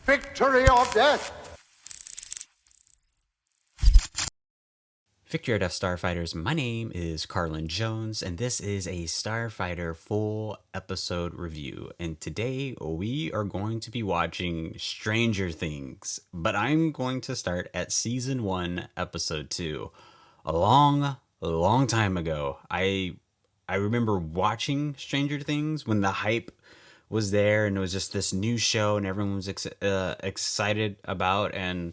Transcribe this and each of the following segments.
Victory or death! Victory or Death Starfighters, my name is Carlin Jones, and this is a Starfighter full episode review. And today we are going to be watching Stranger Things, but I'm going to start at Season 1, Episode 2. A long time ago, I remember watching Stranger Things when the hype was there and it was just this new show and everyone was excited about. And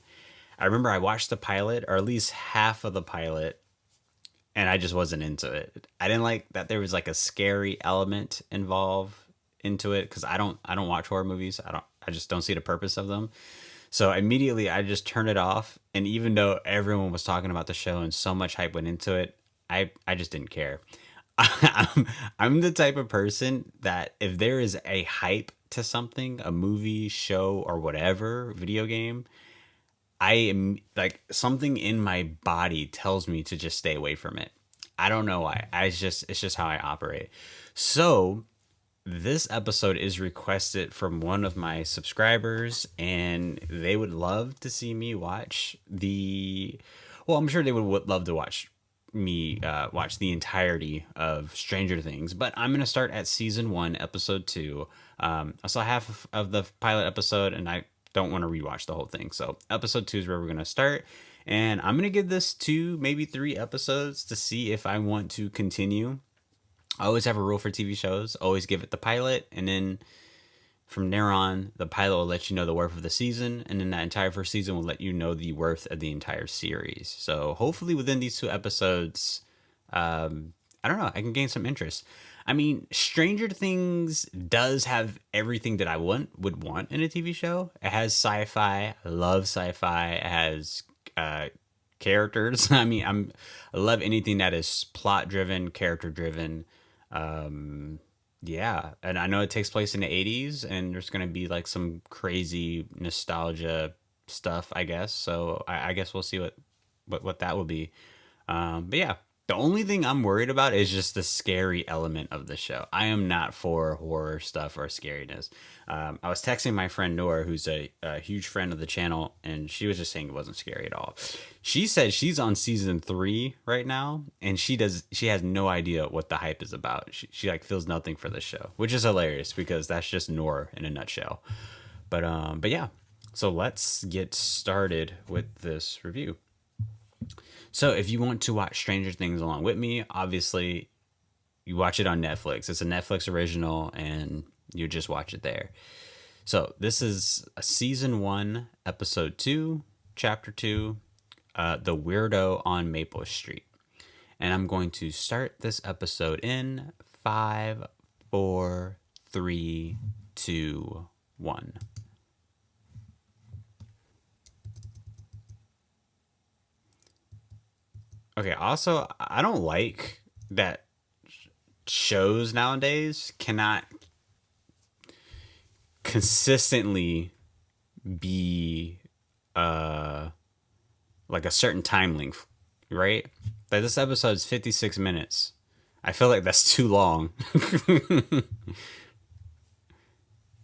I remember I watched the pilot, or at least half of the pilot, and I just wasn't into it. I didn't like that there was like a scary element involved into it because I don't watch horror movies. I just don't see the purpose of them. So immediately I just turned it off. And even though everyone was talking about the show and so much hype went into it, I just didn't care. I'm, I'm the type of person that if there is a hype to something, a movie, show, or whatever, video game, I am like something in my body tells me to just stay away from it. I don't know why. It's just how I operate. So this episode is requested from one of my subscribers, and they would love to see me watch the. Well, I'm sure they would love to watch me watch the entirety of Stranger Things, but I'm gonna start at season 1, episode 2. I saw half of the pilot episode, and I don't want to rewatch the whole thing. So episode 2 is where we're gonna start, and I'm gonna give this 2, maybe 3 episodes to see if I want to continue. I always have a rule for TV shows: always give it the pilot, and then from there on, the pilot will let you know the worth of the season, and then that entire first season will let you know the worth of the entire series. So hopefully, within these 2 episodes, I don't know, I can gain some interest. I mean, Stranger Things does have everything that I would want in a TV show. It has sci-fi. I love sci-fi. It has characters. I love anything that is plot driven, character driven. Yeah, and I know it takes place in the 80s, and there's going to be like some crazy nostalgia stuff, I guess. So I guess we'll see what that will be. But yeah, the only thing I'm worried about is just the scary element of the show. I am not for horror stuff or scariness. I was texting my friend Nora, who's a huge friend of the channel, and she was just saying it wasn't scary at all. She said she's on season 3 right now, and she has no idea what the hype is about. She like feels nothing for this show, which is hilarious because that's just Nora in a nutshell. But yeah, so let's get started with this review. So if you want to watch Stranger Things along with me, obviously you watch it on Netflix. It's a Netflix original, and you just watch it there. So this is a season 1, episode 2, chapter 2, the Weirdo on Maple Street. And I'm going to start this episode in 5, 4, 3, 2, 1. Okay, also, I don't like that shows nowadays cannot consistently be like a certain time length, right? Like this episode is 56 minutes. I feel like that's too long.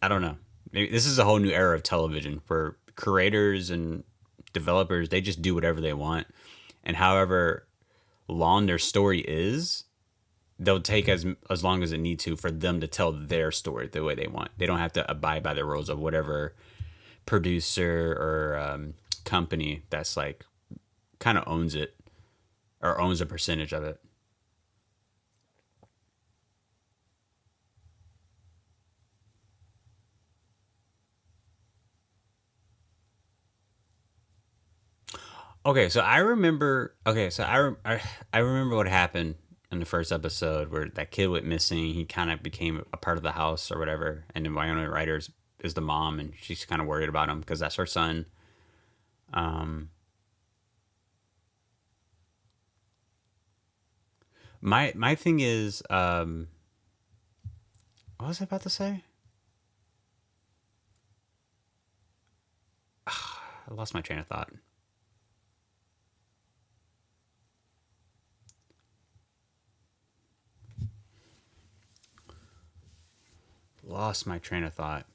I don't know. Maybe this is a whole new era of television where creators and developers, they just do whatever they want, and however long their story is, they'll take as long as it need to for them to tell their story the way they want. They don't have to abide by the rules of whatever producer or company that's like kind of owns it or owns a percentage of it. Okay, so I remember. Okay, so I remember what happened in the first episode where that kid went missing. He kind of became a part of the house or whatever, and then Winona Ryder's is the mom, and she's kind of worried about him because that's her son. Um, my thing is, what was I about to say? I lost my train of thought. Lost my train of thought.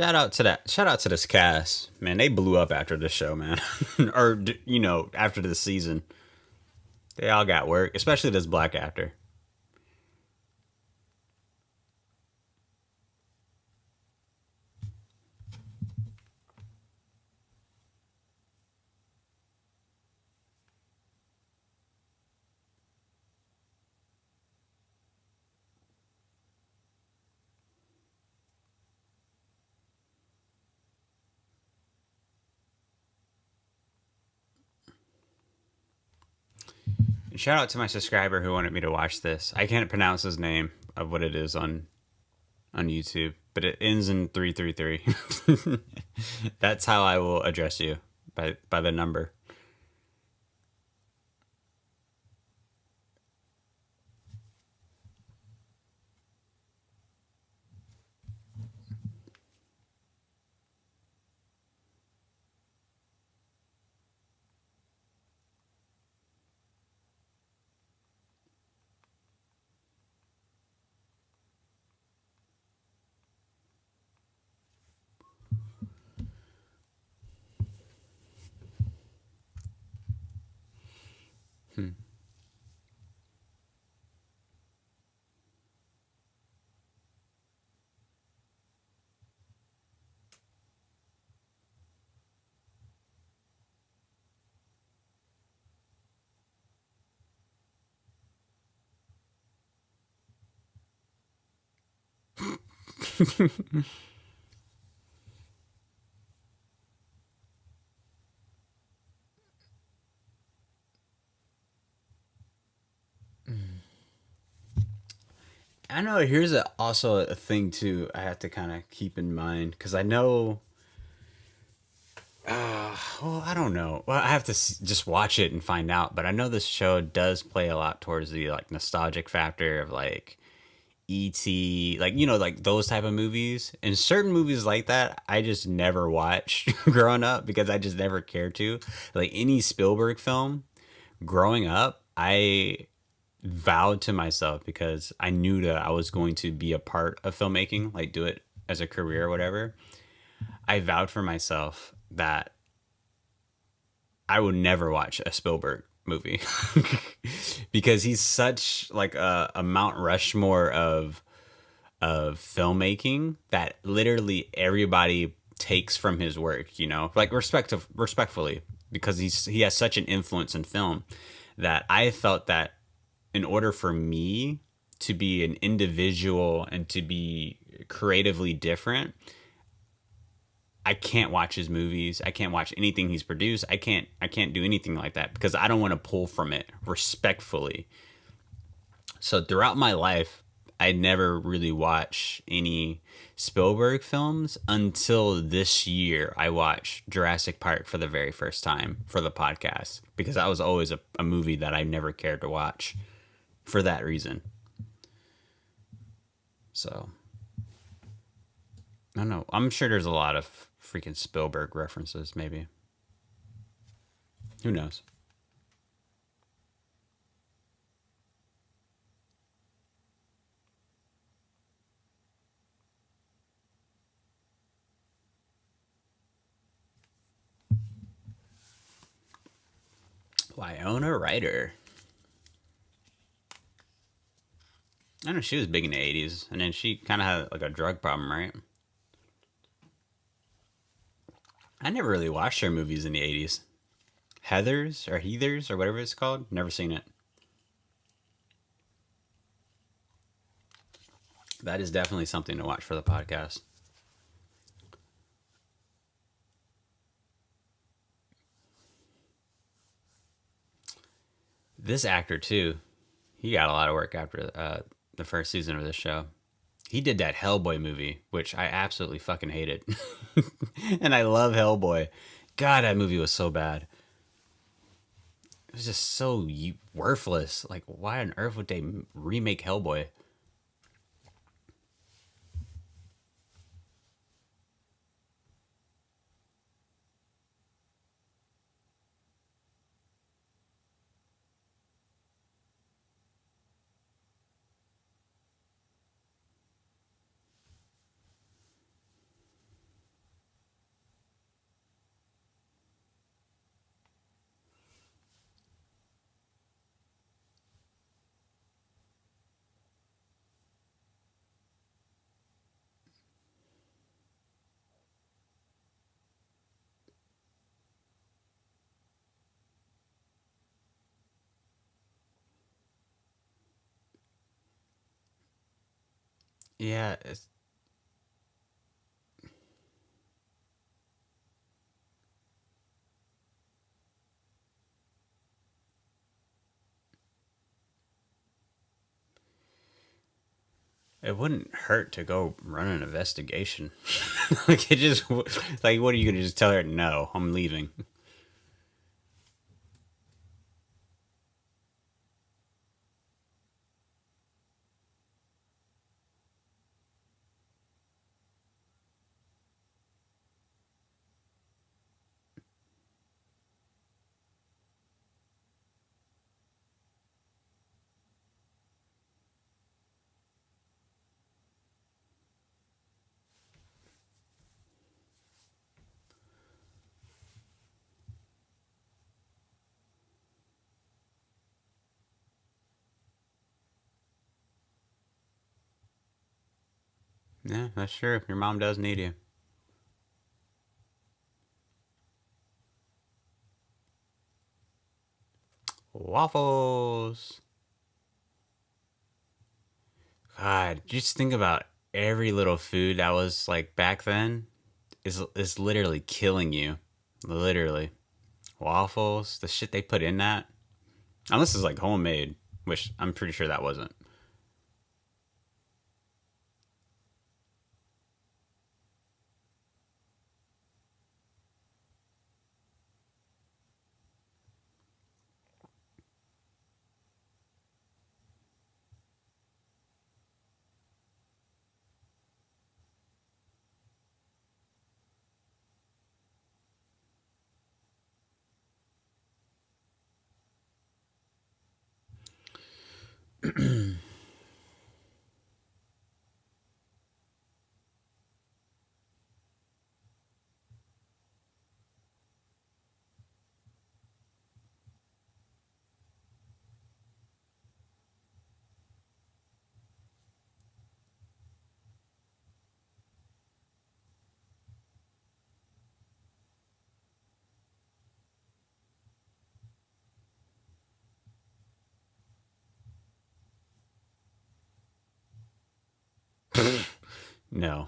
Shout out to that. Shout out to this cast, man. They blew up after this show, man, or after the season. They all got work, especially this black actor. Shout out to my subscriber who wanted me to watch this. I can't pronounce his name of what it is on YouTube, but it ends in 333. That's how I will address you, by the number. Hmm. I know. Here's also a thing too. I have to kind of keep in mind because I know. Well, I don't know. Well, I have to just watch it and find out. But I know this show does play a lot towards the like nostalgic factor of like E.T., like like those type of movies. And certain movies like that, I just never watched growing up because I just never cared to. Like any Spielberg film, growing up, I vowed to myself because I knew that I was going to be a part of filmmaking, like do it as a career or whatever. I vowed for myself that I would never watch a Spielberg movie because he's such like a Mount Rushmore of filmmaking that literally everybody takes from his work, like respectfully, because he has such an influence in film that I felt that in order for me to be an individual and to be creatively different, I can't watch his movies. I can't watch anything he's produced. I can't do anything like that because I don't want to pull from it respectfully. So throughout my life, I never really watched any Spielberg films until this year. I watched Jurassic Park for the very first time for the podcast because that was always a movie that I never cared to watch for that reason. So I don't know. I'm sure there's a lot of freaking Spielberg references, maybe. Who knows? Winona Ryder. I know she was big in the 80s, and then she kind of had like a drug problem, right? I never really watched her movies in the 80s. Heathers or whatever it's called. Never seen it. That is definitely something to watch for the podcast. This actor too, he got a lot of work after the first season of this show. He did that Hellboy movie, which I absolutely fucking hated, and I love Hellboy. God, that movie was so bad. It was just so worthless. Like, why on earth would they remake Hellboy? Yeah, it wouldn't hurt to go run an investigation. Like it just like what are you gonna just tell her? No, I'm leaving. Yeah, that's true. Your mom does need you. Waffles. God, just think about every little food that was like back then is literally killing you. Literally. Waffles, the shit they put in that. Unless it's like homemade, which I'm pretty sure that wasn't. No.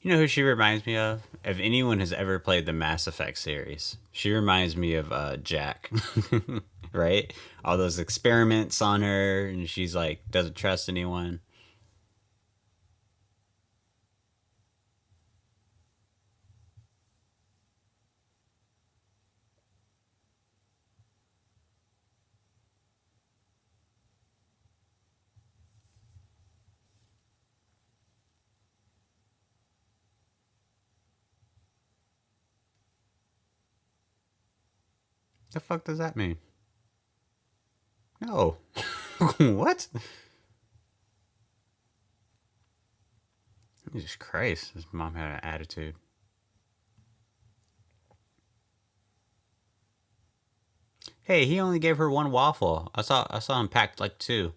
You know who she reminds me of? If anyone has ever played the Mass Effect series, she reminds me of Jack. Right? All those experiments on her, and she's like, doesn't trust anyone. The fuck does that mean? No. What? Jesus Christ. His mom had an attitude. Hey, he only gave her one waffle. I saw him packed like two.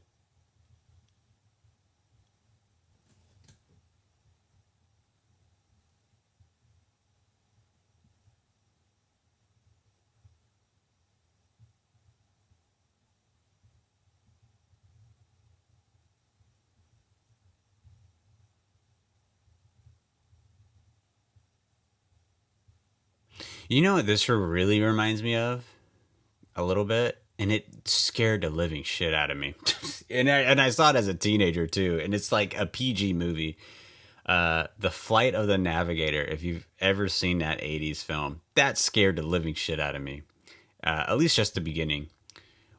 You know what this really reminds me of? A little bit. And it scared the living shit out of me. And I saw it as a teenager too. And it's like a PG movie. The Flight of the Navigator, if you've ever seen that 80s film, that scared the living shit out of me. At least just the beginning,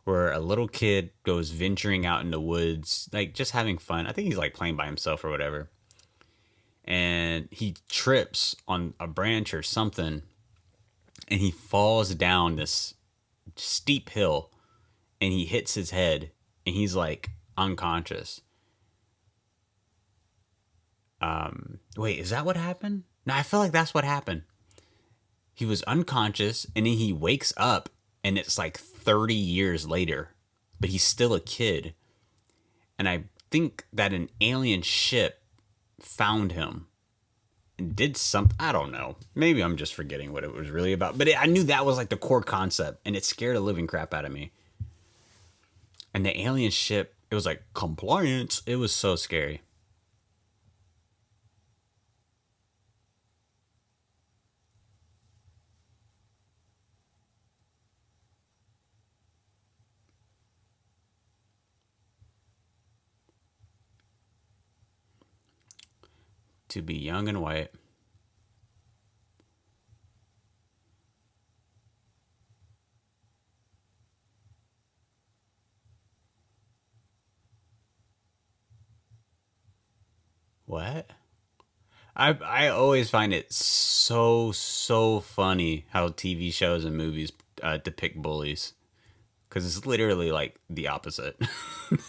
where a little kid goes venturing out in the woods, like just having fun. I think he's like playing by himself or whatever. And he trips on a branch or something, and he falls down this steep hill, and he hits his head, and he's like unconscious. Wait, is that what happened? No, I feel like that's what happened. He was unconscious, and then he wakes up, and it's like 30 years later, but he's still a kid. And I think that an alien ship found him and did something. I don't know. Maybe I'm just forgetting what it was really about. But I knew that was like the core concept, and it scared the living crap out of me. And the alien ship, it was like compliance. It was so scary. To be young and white. What? I always find it so funny how TV shows and movies depict bullies because it's literally like the opposite.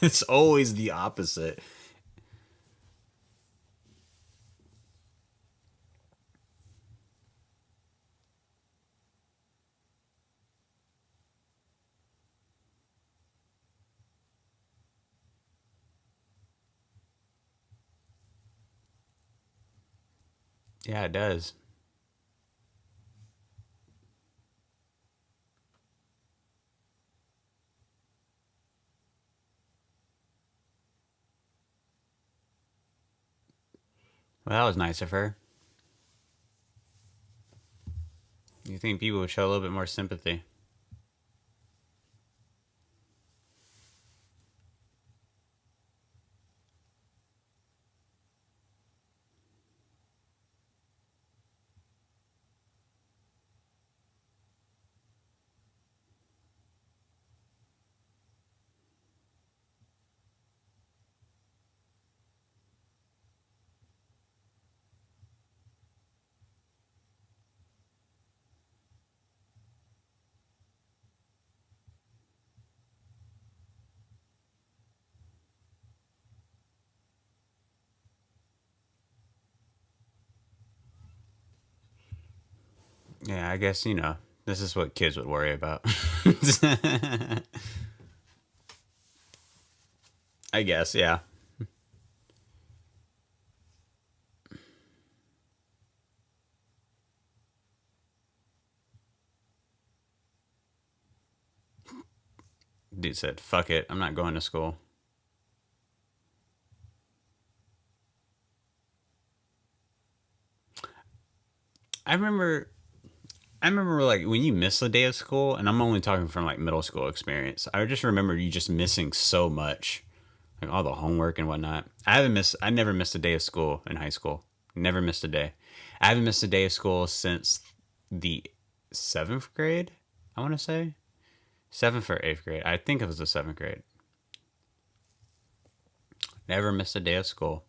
It's always the opposite. Yeah, it does. Well, that was nice of her. You think people would show a little bit more sympathy? Yeah, I guess this is what kids would worry about. I guess, yeah. Dude said, "Fuck it, I'm not going to school." I remember I remember like when you miss a day of school, and I'm only talking from like middle school experience. I just remember you just missing so much, like all the homework and whatnot. I never missed a day of school in high school. Never missed a day. I haven't missed a day of school since the seventh grade. I want to say seventh or eighth grade. I think it was the seventh grade. Never missed a day of school.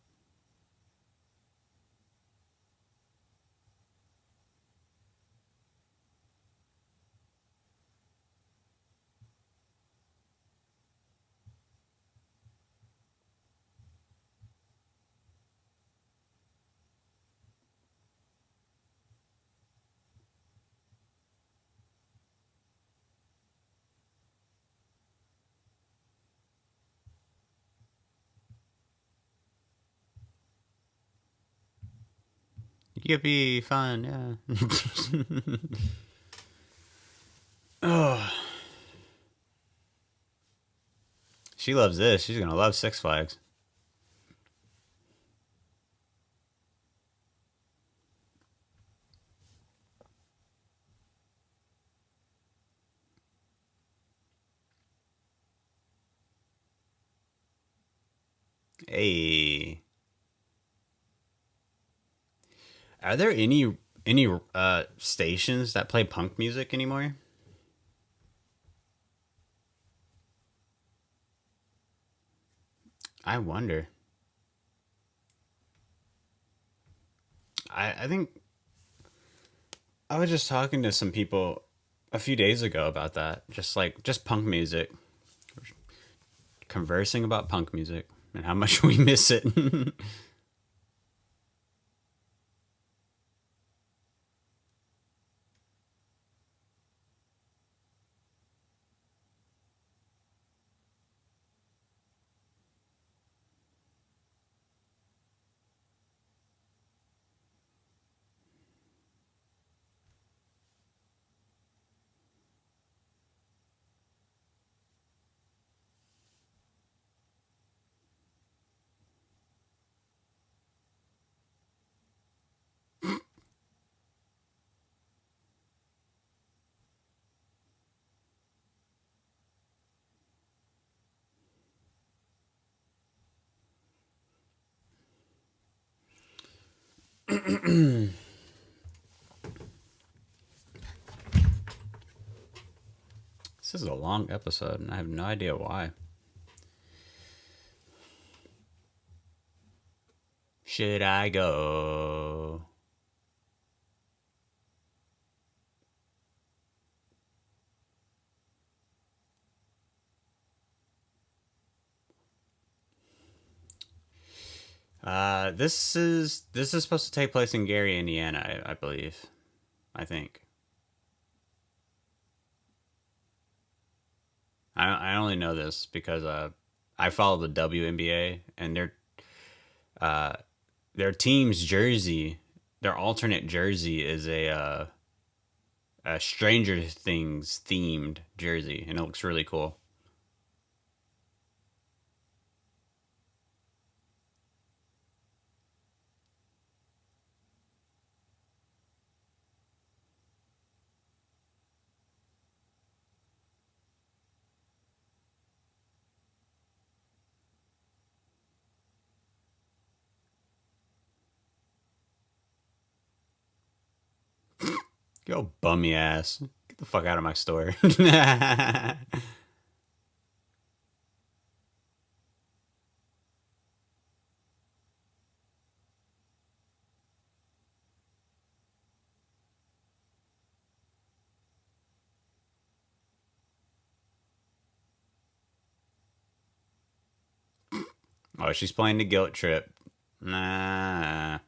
You could be fun, yeah. Oh, she loves this. She's gonna love Six Flags. Hey, are there any stations that play punk music anymore? I wonder. I think I was just talking to some people a few days ago about that. Just punk music, conversing about punk music and how much we miss it. This is a long episode, and I have no idea why. Should I go? This is supposed to take place in Gary, Indiana, I believe. I think. I only know this because I follow the WNBA, and uh their team's jersey, their alternate jersey is a Stranger Things themed jersey, and it looks really cool. Yo, bummy ass. Get the fuck out of my store. Oh, she's playing the guilt trip. Nah.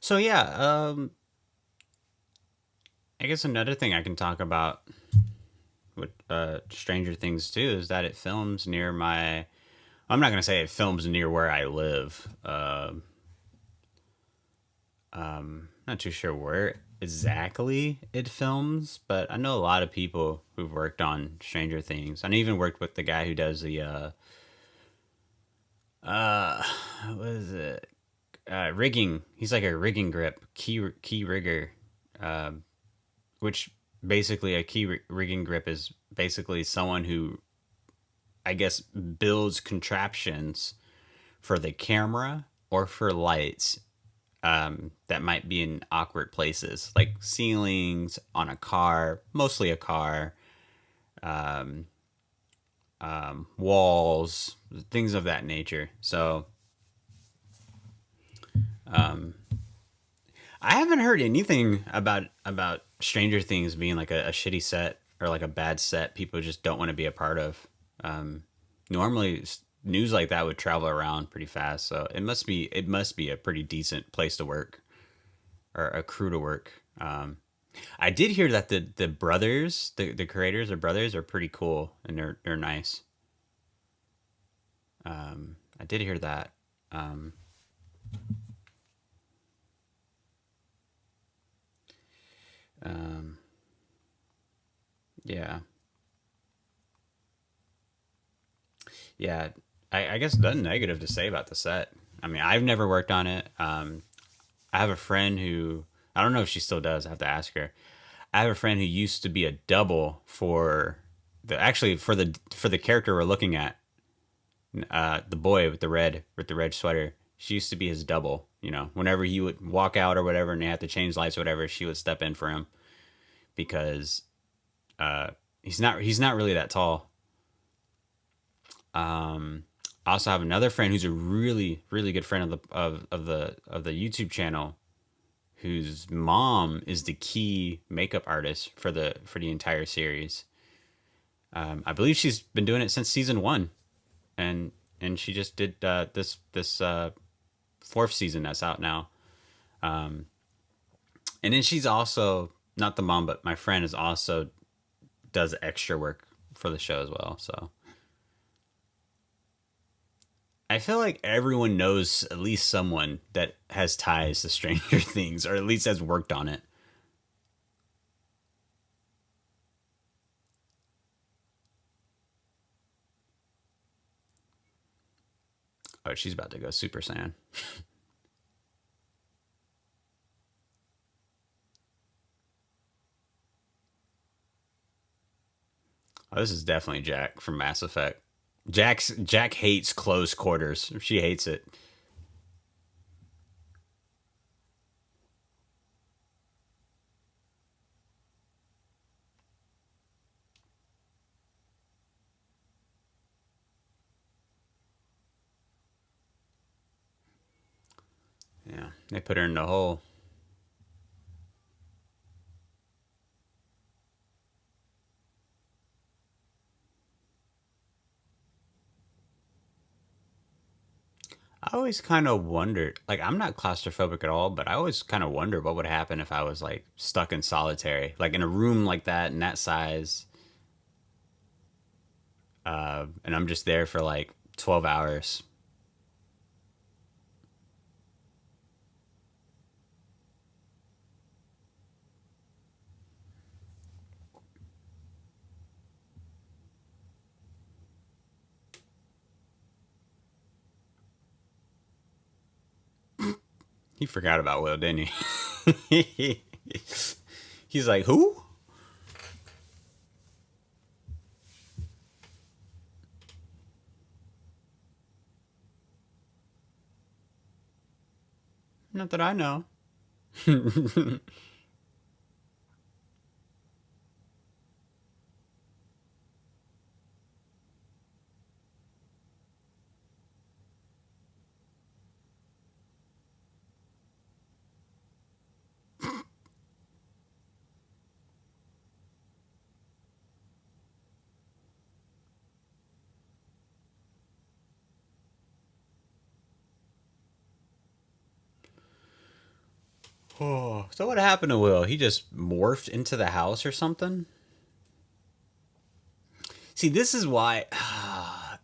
So yeah, I guess another thing I can talk about with Stranger Things too is that it films near my. I'm not gonna say it films near where I live. Not too sure where exactly it films, but I know a lot of people who've worked on Stranger Things. I even worked with the guy who does the uh what is it? Rigging. He's like a rigging grip, key rigger, which basically a rigging grip is basically someone who I guess builds contraptions for the camera or for lights that might be in awkward places, like ceilings on a car, mostly a car, walls, things of that nature. So I haven't heard anything about Stranger Things being like a shitty set or like a bad set people just don't want to be a part of. Normally, news like that would travel around pretty fast, so it must be a pretty decent place to work or a crew to work. I did hear that the brothers, the creators or brothers, are pretty cool and they're nice. I did hear that. Um, um, yeah, yeah. I guess nothing negative to say about the set. I mean, I've never worked on it. I have a friend who I don't know if she still does. I have to ask her. I have a friend who used to be a double for the character we're looking at, the boy with the red sweater. She used to be his double. You know, whenever he would walk out or whatever, and they had to change lights or whatever, she would step in for him because he's not really that tall. I also have another friend who's a really good friend of the YouTube channel, whose mom is the key makeup artist for the entire series. I believe she's been doing it since season one, and she just did this fourth season that's out now. And then she's also not the mom, but my friend is also does extra work for the show as well. So I feel like everyone knows at least someone that has ties to Stranger Things, or at least has worked on it. Oh, she's about to go Super Saiyan. Oh, this is definitely Jack from Mass Effect. Jack hates close quarters. She hates it. Yeah, they put her in the hole. I always kind of wondered, like, I'm not claustrophobic at all, but I always kind of wonder what would happen if I was like stuck in solitary, like in a room like that and that size, and I'm just there for like 12 hours. He forgot about Will, didn't he? He's like, who? Not that I know. Oh, so what happened to Will? He just morphed into the house or something? See, this is why.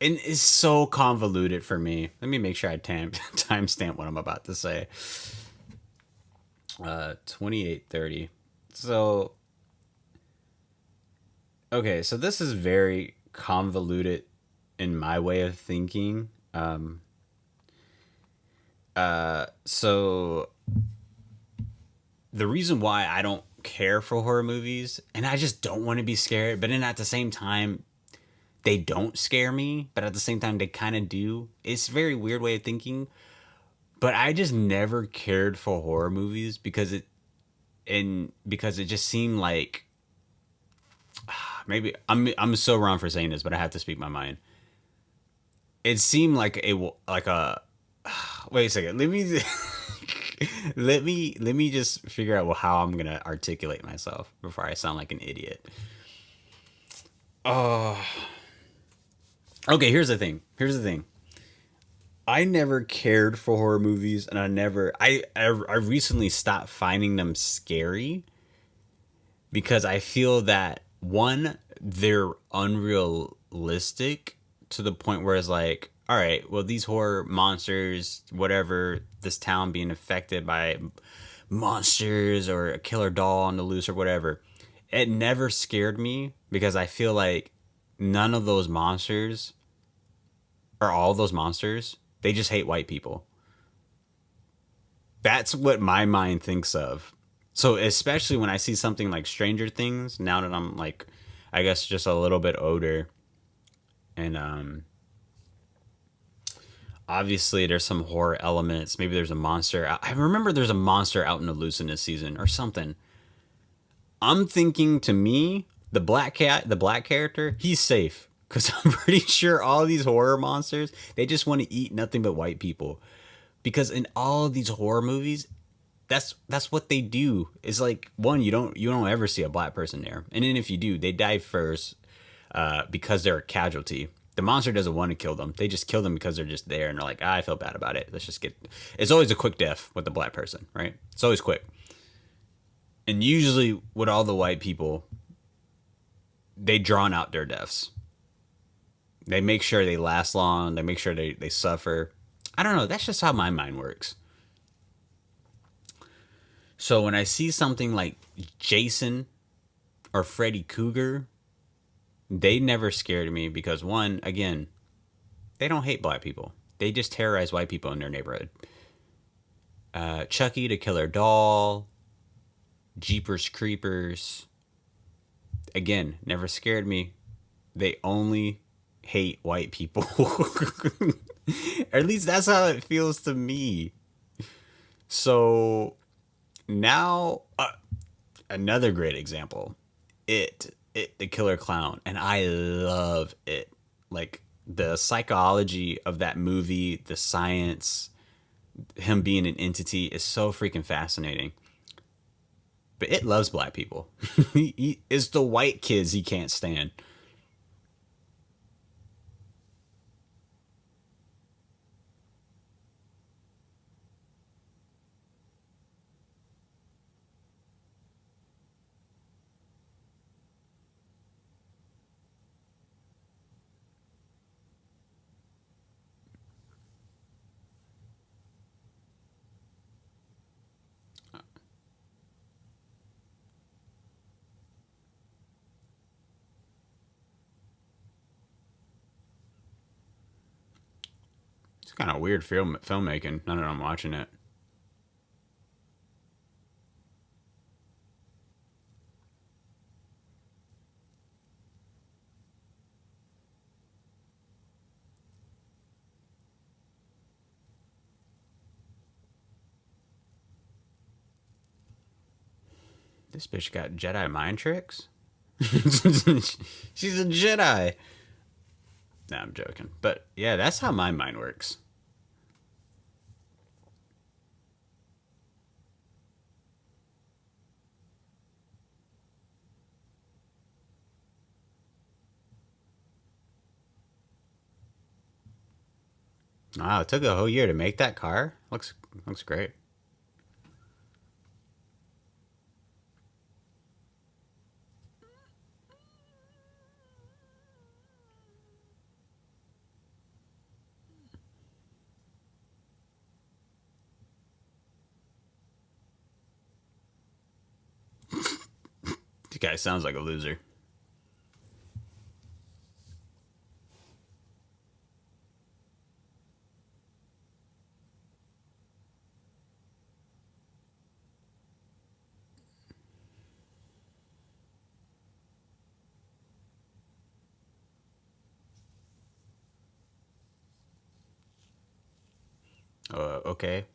And it's so convoluted for me. Let me make sure I timestamp what I'm about to say. 28:30. So, okay, so this is very convoluted in my way of thinking. So the reason why I don't care for horror movies, and I just don't want to be scared, but then at the same time, they don't scare me, but at the same time, they kind of do. It's a very weird way of thinking, but I just never cared for horror movies because it just seemed like maybe I'm so wrong for saying this, but I have to speak my mind. It seemed like a wait a second. Let me just figure out how I'm gonna articulate myself before I sound like an idiot. Oh, okay. Here's the thing. I never cared for horror movies, and I recently stopped finding them scary because I feel that one, they're unrealistic to the point where it's like, all right, well, these horror monsters, whatever, this town being affected by monsters or a killer doll on the loose or whatever, it never scared me because I feel like none of those monsters or all those monsters, they just hate white people. That's what my mind thinks of. So especially when I see something like Stranger Things, now that I'm like, I guess just a little bit older, and obviously there's some horror elements. Maybe there's a monster. I remember there's a monster out in the loose in this season or something. I'm thinking to me, the black character, he's safe because I'm pretty sure all these horror monsters they just want to eat nothing but white people. Because in all of these horror movies, that's what they do. It's like one, you don't ever see a black person there, and then if you do, they die first because they're a casualty. The monster doesn't want to kill them; they just kill them because they're just there, and they're like, I feel bad about it. Let's just get. It's always a quick death with the black person, right? It's always quick, and usually with all the white people, they drawn out their deaths. They make sure they last long. They make sure they suffer. I don't know. That's just how my mind works. So when I see something like Jason or Freddy Cougar, they never scared me because one, again, they don't hate black people. They just terrorize white people in their neighborhood. Chucky the Killer Doll, Jeepers Creepers. Again, never scared me. They only hate white people. Or at least that's how it feels to me. So now, another great example. It the Killer Clown, and I love it. Like the psychology of that movie, the science, him being an entity is so freaking fascinating. But it loves black people. It's the white kids he can't stand. It's kind of weird filmmaking. Now that I'm watching it. This bitch got Jedi mind tricks. She's a Jedi. Nah, I'm joking. But yeah, that's how my mind works. Wow, it took a whole year to make that car. Looks great. This guy sounds like a loser. Okay.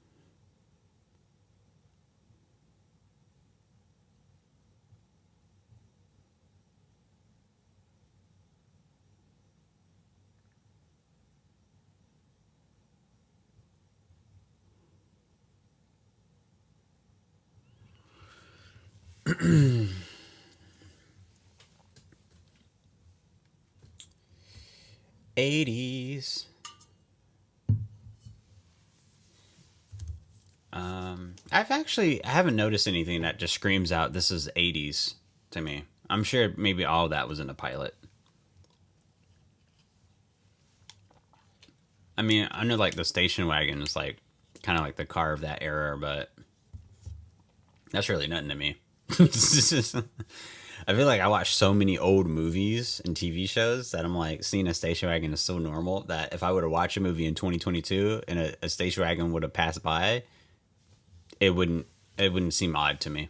'80s. I haven't noticed anything that just screams out this is '80s to me. I'm sure maybe all of that was in the pilot. I mean, I know like the station wagon is like kind of like the car of that era, but that's really nothing to me. I feel like I watch so many old movies and TV shows that I'm like seeing a station wagon is so normal that if I were to watch a movie in 2022 and a station wagon would have passed by, it wouldn't it wouldn't seem odd to me.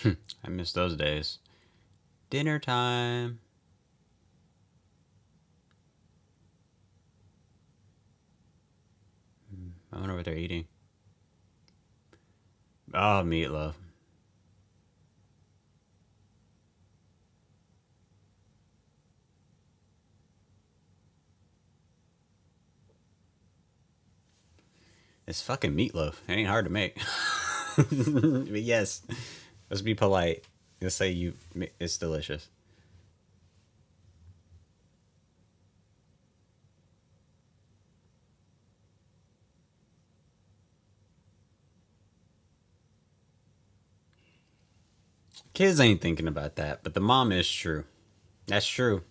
I miss those days. Dinner time. I wonder what they're eating. Oh, meatloaf. It's fucking meatloaf. It ain't hard to make. But yes, let's be polite. Let's say it's delicious. Kids ain't thinking about that, but the mom is true. That's true.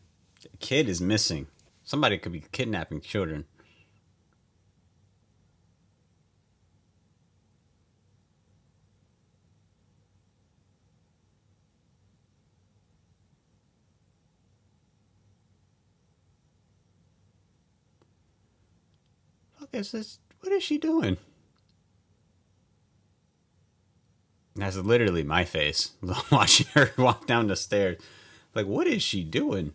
The kid is missing. Somebody could be kidnapping children. Fuck is this? What is she doing? That's literally my face watching her walk down the stairs. Like, what is she doing?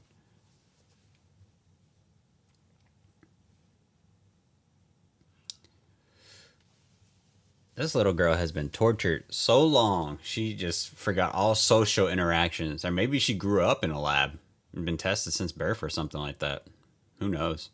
This little girl has been tortured so long, she just forgot all social interactions. Or maybe she grew up in a lab and been tested since birth or something like that. Who knows?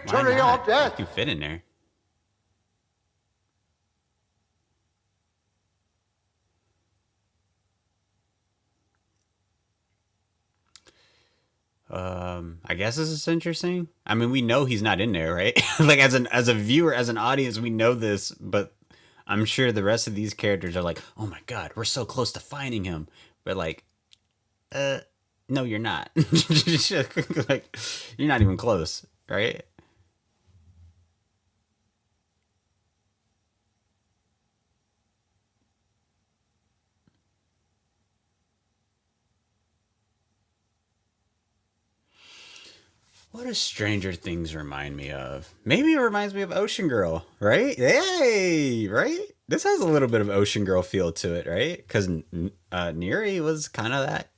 Why Victory or not? You death. can fit in there. I guess this is interesting. I mean, we know he's not in there, right? Like as a viewer, as an audience, we know this, but I'm sure the rest of these characters are like, "Oh my god, we're so close to finding him," but like, uh, no, you're not. Like, you're not even close, right? What does Stranger Things remind me of? Maybe it reminds me of Ocean Girl, right? Hey, right? This has a little bit of Ocean Girl feel to it, right? Because Neri was kind of that.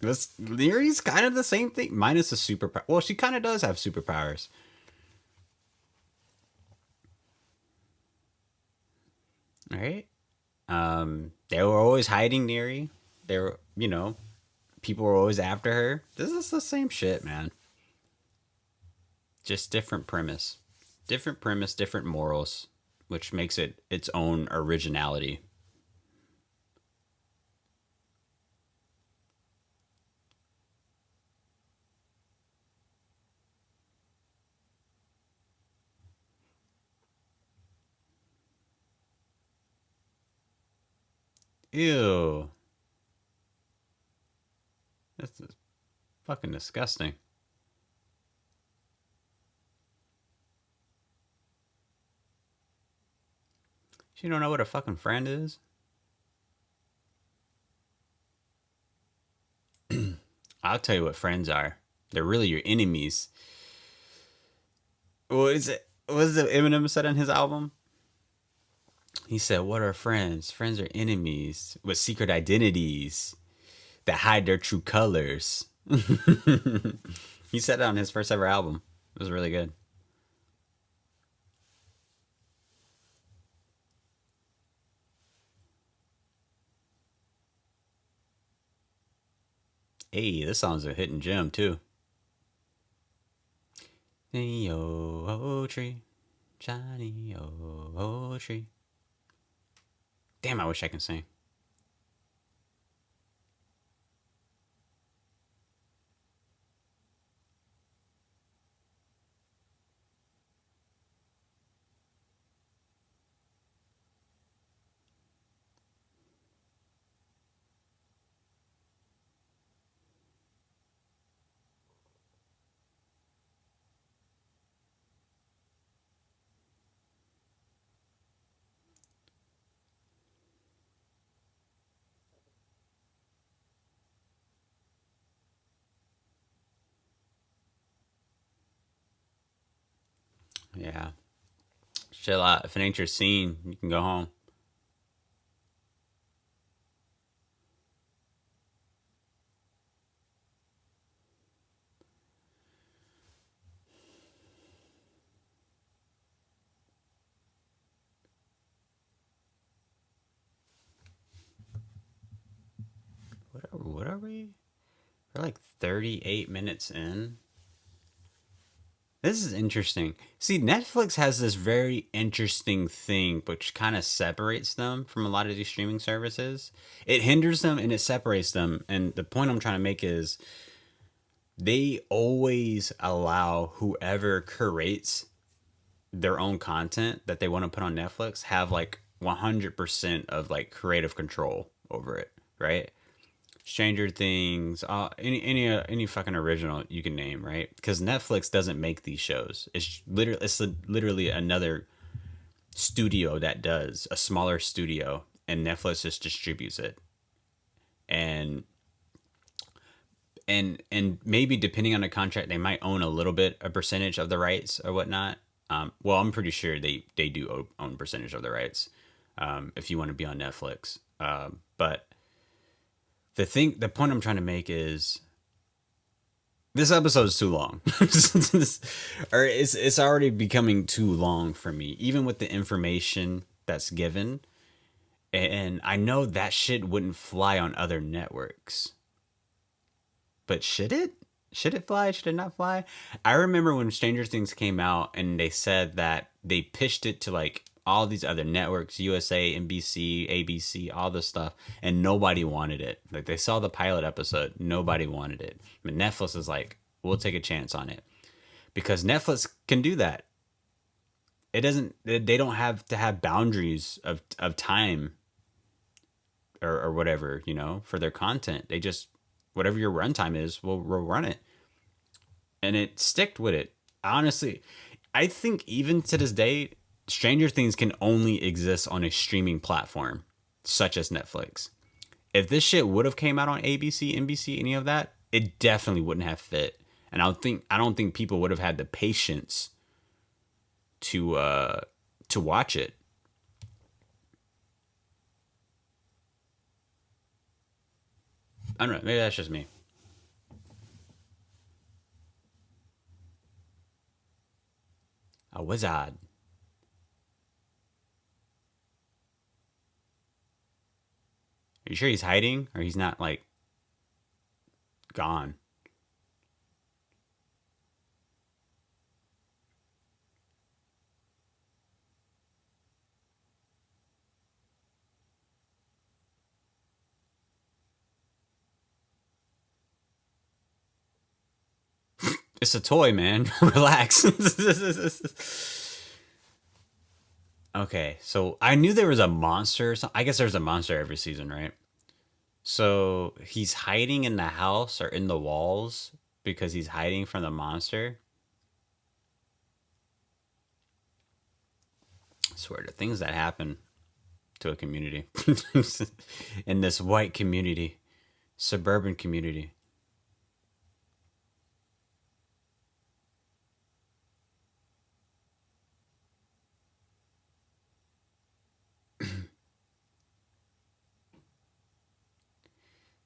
Was Neri's kind of the same thing, minus the superpower. Well, she kind of does have superpowers, right? They were always hiding Neri. They were, people were always after her. This is the same shit, man. Just different premise. Different premise, different morals, which makes it its own originality. Ew. That's fucking disgusting. You don't know what a fucking friend is? I'll tell you what friends are. They're really your enemies. What is it? What is it Eminem said on his album? He said, "What are friends? Friends are enemies with secret identities that hide their true colors." He said it on his first ever album. It was really good. Hey, this song's a hidden gem too. Johnny O tree, Johnny O tree. Damn, I wish I can sing. Yeah. Chill out. If it ain't your scene, you can go home. What are we? We're like 38 minutes in. This is interesting. See, Netflix has this very interesting thing which kind of separates them from a lot of these streaming services. It hinders them and it separates them. And the point I'm trying to make is they always allow whoever creates their own content that they want to put on Netflix have like 100% of like creative control over it, right? Stranger Things, any fucking original you can name, right? Because Netflix doesn't make these shows. It's literally another studio that does a smaller studio, and Netflix just distributes it. And and maybe depending on the contract, they might own a little bit a percentage of the rights or whatnot. Well, I'm pretty sure they do own a percentage of the rights if you want to be on Netflix. But the point I'm trying to make is this episode is too long, or it's already becoming too long for me, even with the information that's given. And I know that shit wouldn't fly on other networks, but should it? Should it fly? Should it not fly? I remember when Stranger Things came out and they said that they pitched it to like all these other networks, USA, NBC, ABC, all this stuff, and nobody wanted it. Like they saw the pilot episode, nobody wanted it. But Netflix is like, we'll take a chance on it because Netflix can do that. It doesn't. They don't have to have boundaries of time or whatever, for their content. They just whatever your runtime is, we'll run it, and it sticked with it. Honestly, I think even to this day, Stranger Things can only exist on a streaming platform such as Netflix. If this shit would have came out on ABC, NBC, any of that, it definitely wouldn't have fit. And I don't think people would have had the patience to watch it. I don't know. Maybe that's just me. A wizard. Are you sure he's hiding or he's not like gone? It's a toy, man. Relax. Okay, so I knew there was a monster. I guess there's a monster every season, right? So he's hiding in the house or in the walls because he's hiding from the monster. I swear to things that happen to a community in this white community, suburban community.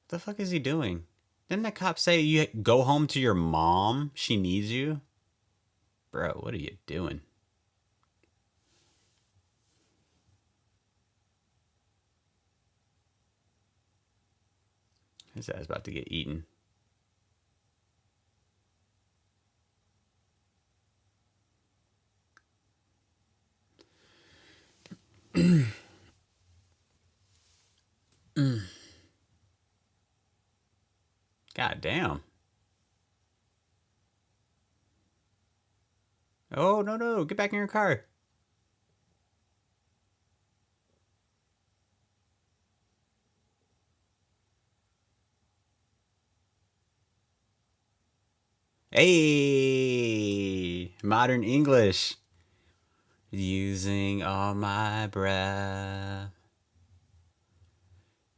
What the fuck is he doing? Didn't the cop say you go home to your mom? She needs you, bro. What are you doing? His ass about to get eaten. God damn. Oh no no! Get back in your car. Hey, modern English. Using all my breath.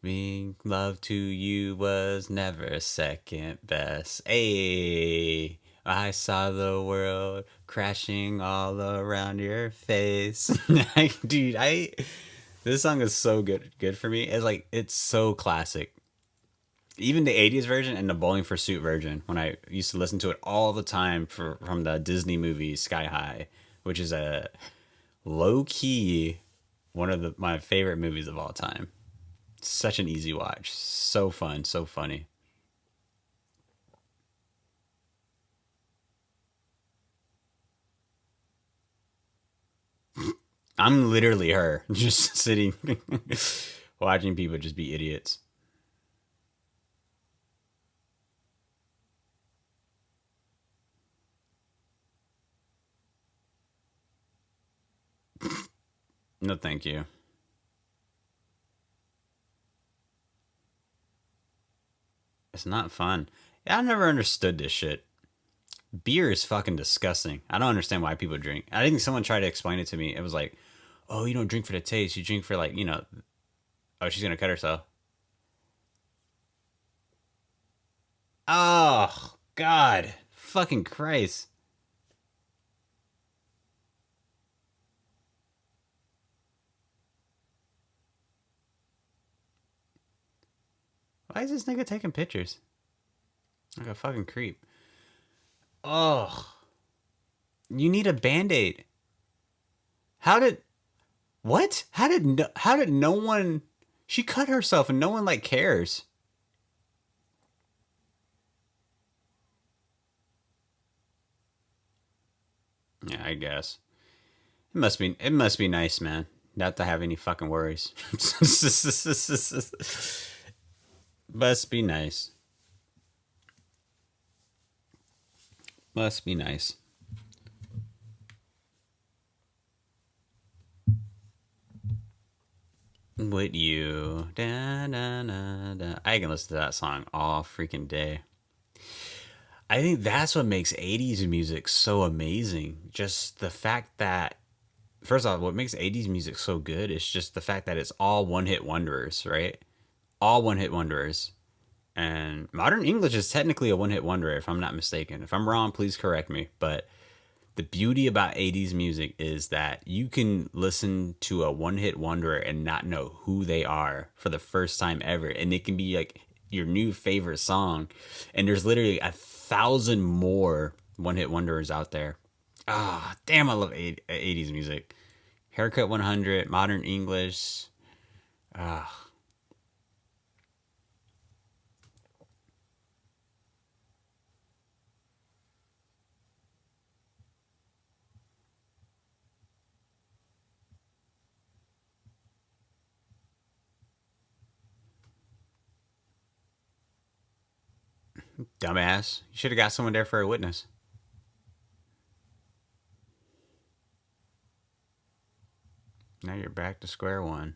Being love to you was never second best. Hey, I saw the world crashing all around your face. Dude, I this song is so good for me. It's like it's so classic. Even the '80s version and the Bowling for Soup version, when I used to listen to it all the time from the Disney movie Sky High, which is a low key one of my favorite movies of all time. Such an easy watch, so fun, so funny. I'm literally her, just sitting watching people just be idiots. No, thank you. It's not fun. Yeah, I never understood this shit. Beer is fucking disgusting. I don't understand why people drink. I think someone tried to explain it to me. It was like, oh, you don't drink for the taste. You drink for like, oh, she's gonna cut herself. Oh, God. Fucking Christ. Why is this nigga taking pictures? Like a fucking creep. Oh, you need a band aid. How did. What? How did no one. She cut herself and no one, like, cares. Yeah, I guess. It must be nice, man. Not to have any fucking worries. Must be nice. Must be nice. With you. Da, da, da, da. I can listen to that song all freaking day. I think that's what makes '80s music so amazing. Just the fact that, first off, what makes '80s music so good is just the fact that it's all one hit wonders, right? All one hit wonders. And modern English is technically a one hit wonder, if I'm not mistaken. If I'm wrong, please correct me. But the beauty about '80s music is that you can listen to a one hit wonder and not know who they are for the first time ever. And it can be like your new favorite song. And there's literally 1,000 more one hit wonders out there. Ah, damn, I love '80s music. Haircut 100, Modern English. Ah, dumbass. You should have got someone there for a witness. Now you're back to square one.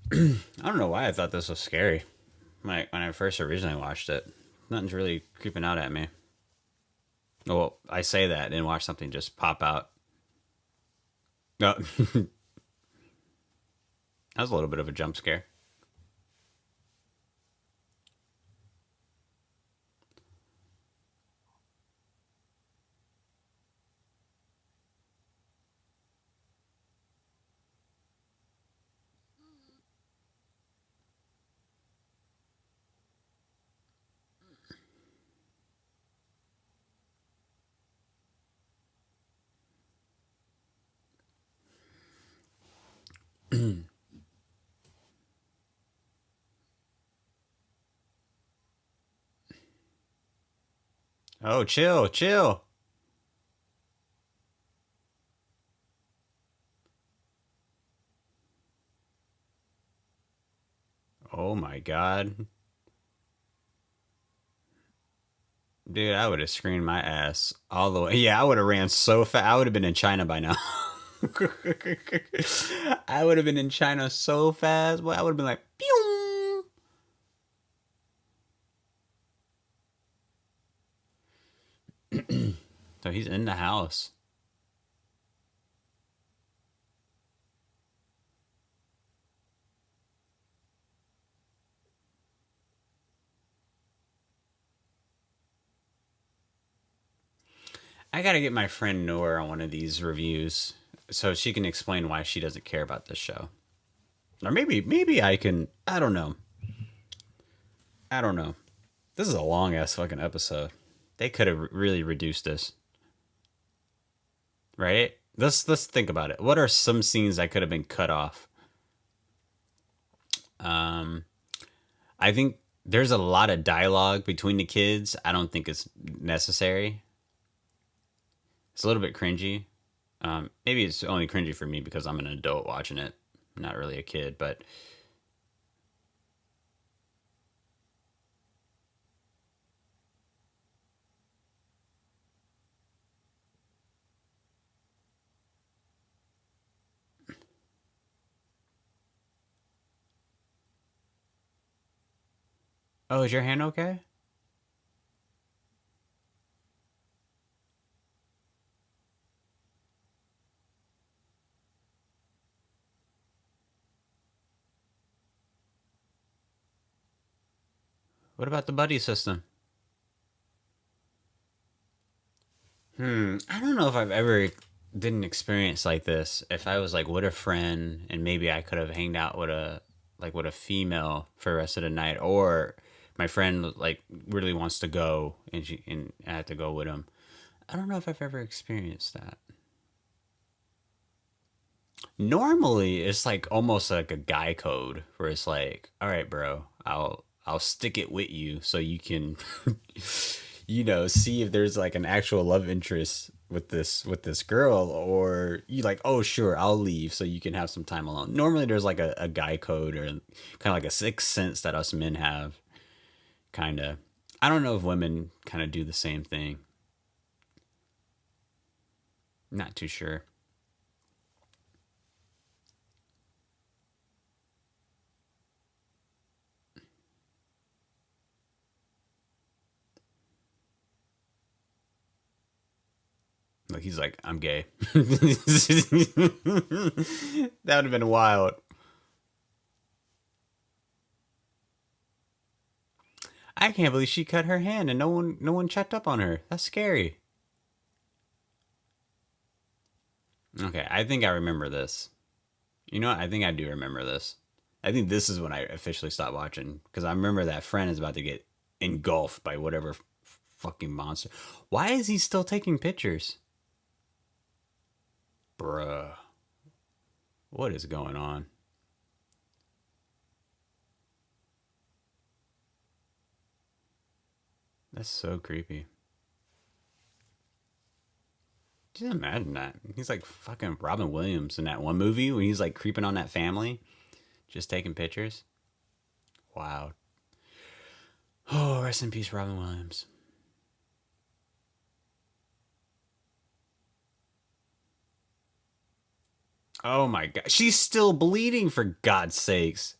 I don't know why I thought this was scary. Like when I first originally watched it, nothing's really creeping out at me. Well, I say that and watch something just pop out. No, that was a little bit of a jump scare. Oh, chill, chill. Oh my god. Dude, I would have screamed my ass all the way. Yeah, I would have ran so fast. I would have been in China by now. I would have been in China so fast. Boy, I would have been like, pew! So he's in the house. I gotta get my friend Noor on one of these reviews so she can explain why she doesn't care about this show. Or maybe I can. I don't know. I don't know. This is a long ass fucking episode. They could have really reduced this, right? Let's think about it. What are some scenes that could have been cut off? Um, I think there's a lot of dialogue between the kids. I don't think it's necessary. It's a little bit cringy. Maybe it's only cringy for me because I'm an adult watching it. I'm not really a kid, but oh, is your hand okay? What about the buddy system? I don't know if I've ever did an experience like this. If I was like with a friend and maybe I could have hanged out with a female for the rest of the night, or my friend like really wants to go and I had to go with him. I don't know if I've ever experienced that. Normally, it's like almost like a guy code where it's like, all right, bro, I'll stick it with you so you can see if there's like an actual love interest with this girl, or you like, oh sure, I'll leave so you can have some time alone. Normally there's like a guy code or kind of like a sixth sense that us men have, kind of. I don't know if women kind of do the same thing. Not too sure. Like he's like, I'm gay. That would have been wild. I can't believe she cut her hand and no one checked up on her. That's scary. Okay, I think I remember this. You know what? I think I do remember this. I think this is when I officially stopped watching because I remember that friend is about to get engulfed by whatever fucking monster. Why is he still taking pictures? Bruh. What is going on? That's so creepy. Just imagine that. He's like fucking Robin Williams in that one movie when he's like creeping on that family, just taking pictures. Wow. Oh, rest in peace, Robin Williams. Oh my god. She's still bleeding for God's sakes.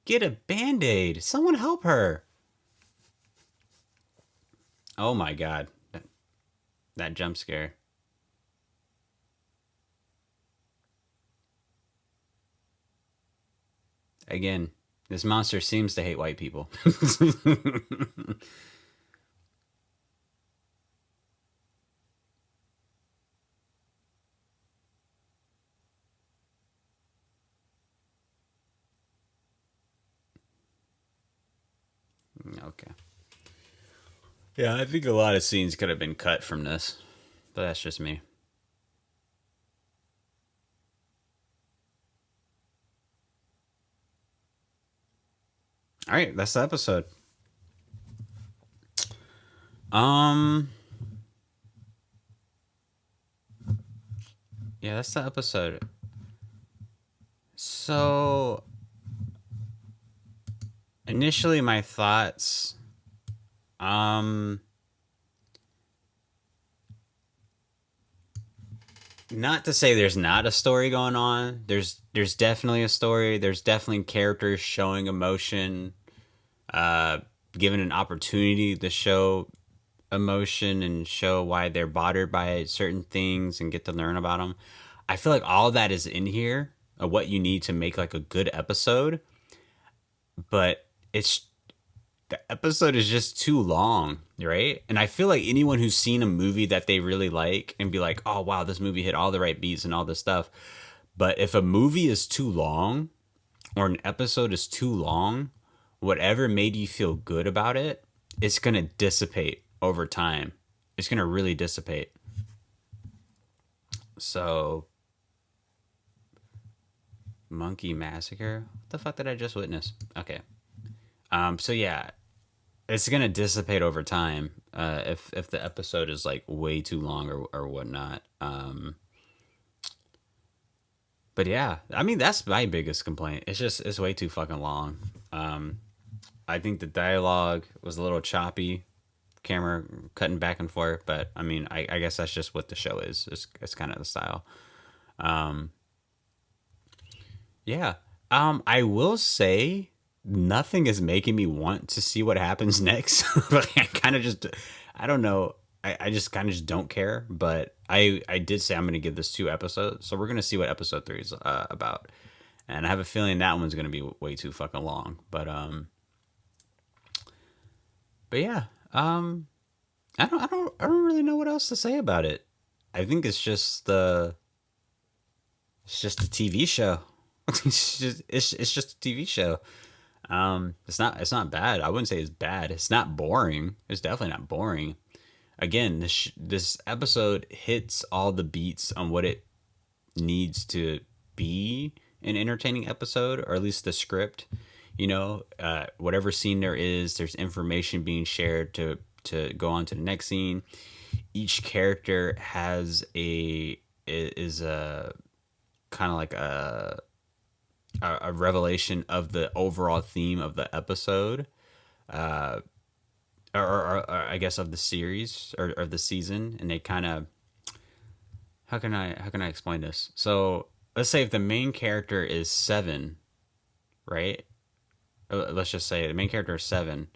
Get a band aid. Someone help her. Oh my god. That jump scare. Again, this monster seems to hate white people. Okay. Yeah, I think a lot of scenes could have been cut from this, but that's just me. All right, that's the episode. Um, yeah, that's the episode. So, initially my thoughts um not to say there's not a story going on. There's definitely a story. There's definitely characters showing emotion. Uh given an opportunity to show emotion and show why they're bothered by certain things and get to learn about them. I feel like all that is in here of what you need to make like a good episode, but it's the episode is just too long, right? And I feel like anyone who's seen a movie that they really like and be like, oh wow, this movie hit all the right beats and all this stuff. But if a movie is too long or an episode is too long, whatever made you feel good about it, it's gonna dissipate over time. It's gonna really dissipate. So Monkey Massacre? What the fuck did I just witness? Okay. So yeah, it's gonna dissipate over time if the episode is like way too long or whatnot. But yeah, I mean that's my biggest complaint. It's way too fucking long. I think the dialogue was a little choppy, camera cutting back and forth. But I mean, I guess that's just what the show is. It's kind of the style. Yeah. I will say nothing is making me want to see what happens next. Like, I kind of just, I don't know. I just kind of just don't care. But I did say I'm going to give this 2 episodes. So we're going to see what episode 3 is about. And I have a feeling that one's going to be way too fucking long. But yeah, I don't really know what else to say about it. I think it's just a TV show. It's just a TV show. It's not bad. I wouldn't say it's bad. It's not boring. It's definitely not boring. Again, this episode hits all the beats on what it needs to be an entertaining episode, or at least the script. Whatever scene there's information being shared to go on to the next scene. Each character is a kind of like a revelation of the overall theme of the episode, or I guess of the series or the season, and they kind of how can I explain this? So let's say if the main character is 7, right? Let's just say the main character is 7.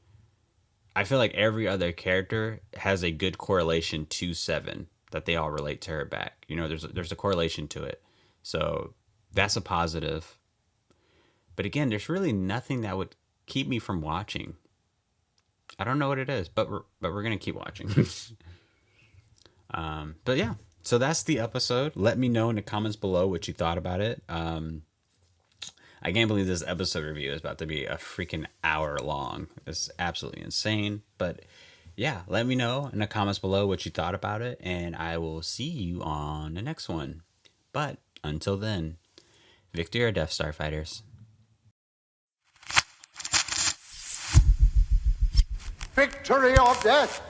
I feel like every other character has a good correlation to 7, that they all relate to her back. There's a correlation to it, so that's a positive. But again, there's really nothing that would keep me from watching. I don't know what it is, but we're gonna keep watching. But yeah, so that's the episode. Let me know in the comments below what you thought about it. I can't believe this episode review is about to be a freaking hour long. It's absolutely insane. But yeah, let me know in the comments below what you thought about it, and I will see you on the next one. But until then, victory or death, Starfighters. Victory or death!